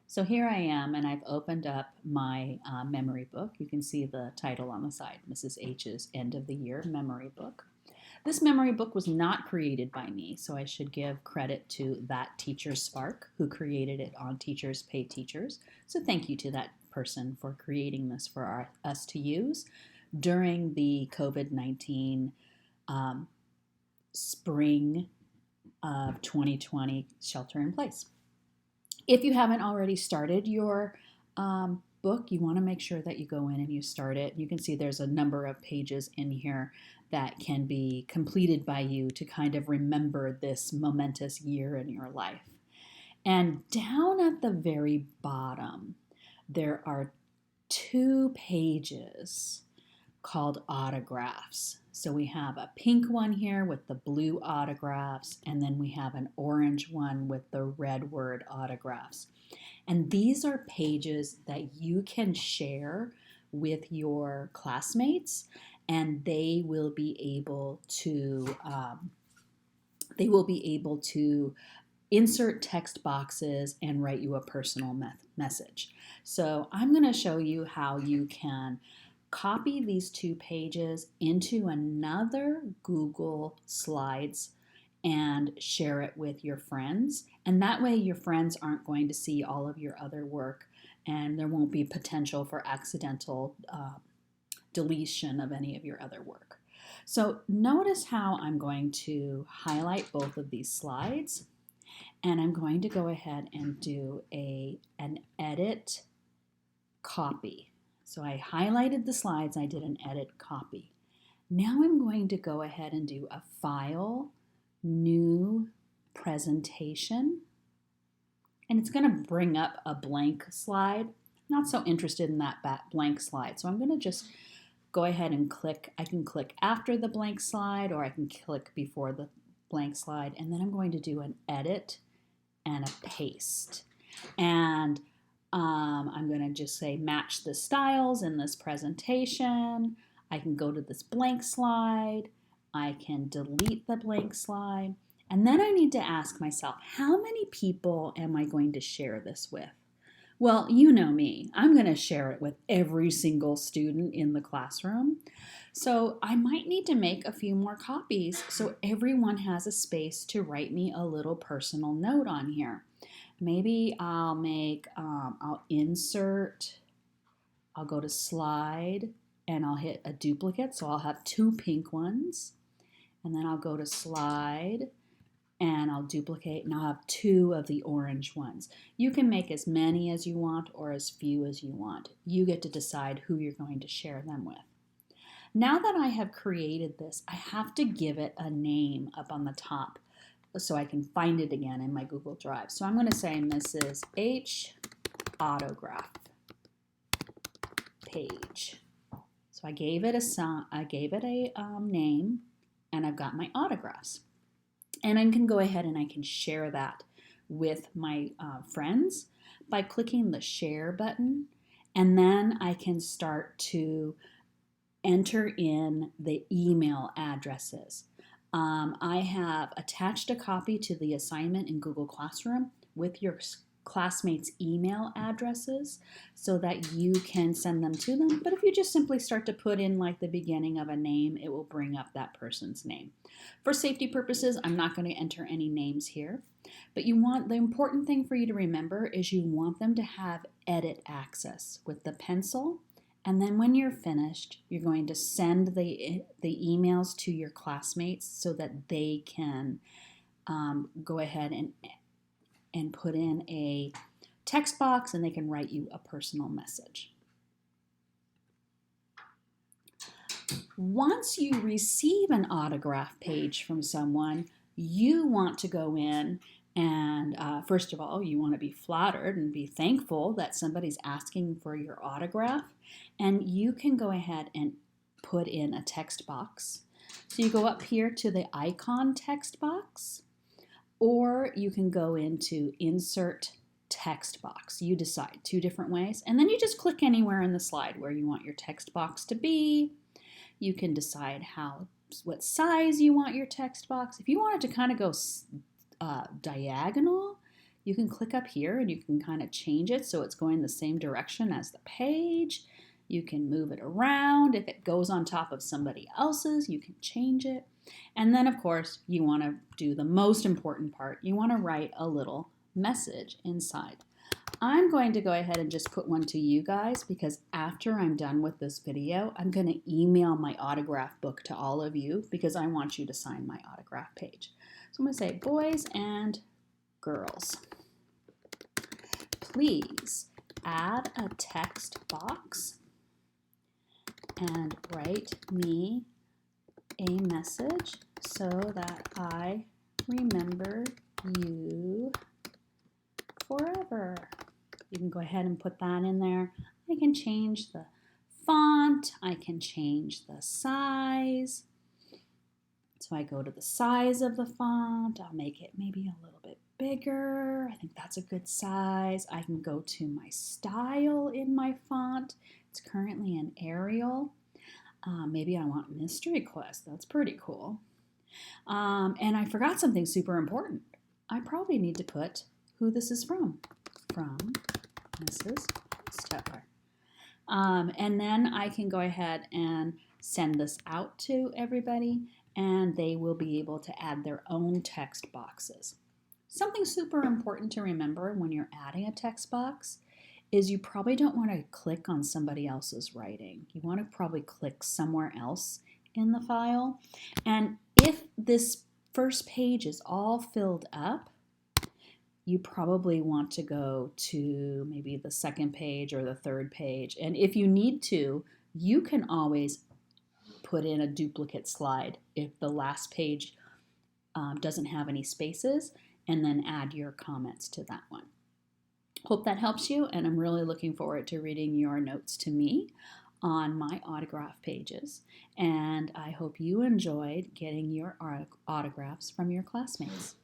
So here I am, and I've opened up my memory book. You can see the title on the side, Mrs. H's End of the Year Memory Book. This memory book was not created by me, so I should give credit to that teacher Spark who created it on Teachers Pay Teachers. So thank you to that person for creating this for us to use during the COVID-19 um, spring of 2020 shelter in place. If you haven't already started your book, you want to make sure that you go in and you start it. You can see there's a number of pages in here that can be completed by you to kind of remember this momentous year in your life. And down at the very bottom, there are 2 pages called autographs. So we have a pink one here with the blue autographs, and then we have an orange one with the red word autographs. And these are pages that you can share with your classmates, and they will be able to insert text boxes and write you a personal message. So I'm going to show you how you can copy these 2 pages into another Google Slides and share it with your friends. And that way your friends aren't going to see all of your other work, and there won't be potential for accidental deletion of any of your other work. So notice how I'm going to highlight both of these slides, and I'm going to go ahead and do an edit copy. So I highlighted the slides, I did an edit copy. Now I'm going to go ahead and do a file, new presentation, and it's going to bring up a blank slide. Not so interested in that blank slide, so I'm going to just go ahead and click. I can click after the blank slide, or I can click before the blank slide, and then I'm going to do an edit and a paste. And I'm going to just say match the styles in this presentation. I can go to this blank slide. I can delete the blank slide. And then I need to ask myself, how many people am I going to share this with? Well, you know me. I'm going to share it with every single student in the classroom. So I might need to make a few more copies so everyone has a space to write me a little personal note on here. Maybe I'll insert, I'll go to slide, and I'll hit a duplicate, so I'll have 2 pink ones. And then I'll go to slide, and I'll duplicate, and I'll have 2 of the orange ones. You can make as many as you want or as few as you want. You get to decide who you're going to share them with. Now that I have created this, I have to give it a name up on the top so I can find it again in my Google Drive. So I'm going to say Mrs. H autograph page. So I gave it a name, and I've got my autographs. And I can go ahead and I can share that with my friends by clicking the share button, and then I can start to enter in the email addresses. I have attached a copy to the assignment in Google Classroom with your classmates' email addresses so that you can send them to them. But if you just simply start to put in like the beginning of a name, it will bring up that person's name. For safety purposes, I'm not going to enter any names here. But the important thing for you to remember is you want them to have edit access with the pencil. And then when you're finished, you're going to send the emails to your classmates so that they can go ahead and put in a text box, and they can write you a personal message. Once you receive an autograph page from someone, you want to go in and first of all, you want to be flattered and be thankful that somebody's asking for your autograph. And you can go ahead and put in a text box. So you go up here to the icon text box, or you can go into insert text box. You decide 2 different ways. And then you just click anywhere in the slide where you want your text box to be. You can decide what size you want your text box. If you want it to kind of go diagonal, you can click up here and you can kind of change it so it's going the same direction as the page. You can move it around. If it goes on top of somebody else's, you can change it. And then, of course, you want to do the most important part. You want to write a little message inside. I'm going to go ahead and just put one to you guys because after I'm done with this video, I'm going to email my autograph book to all of you because I want you to sign my autograph page. So I'm going to say, boys and girls, please add a text box and write me a message so that I remember you forever. You can go ahead and put that in there. I can change the font. I can change the size. So I go to the size of the font. I'll make it maybe a little bit bigger. I think that's a good size. I can go to my style in my font. It's currently an Arial. Maybe I want Mystery Quest. That's pretty cool. And I forgot something super important. I probably need to put who this is from Mrs. Stetler. And then I can go ahead and send this out to everybody and they will be able to add their own text boxes. Something super important to remember when you're adding a text box is you probably don't want to click on somebody else's writing. You want to probably click somewhere else in the file. And if this first page is all filled up, you probably want to go to maybe the second page or the third page. And if you need to, you can always put in a duplicate slide if the last page doesn't have any spaces, and then add your comments to that one. Hope that helps you, and I'm really looking forward to reading your notes to me on my autograph pages. And I hope you enjoyed getting your autographs from your classmates.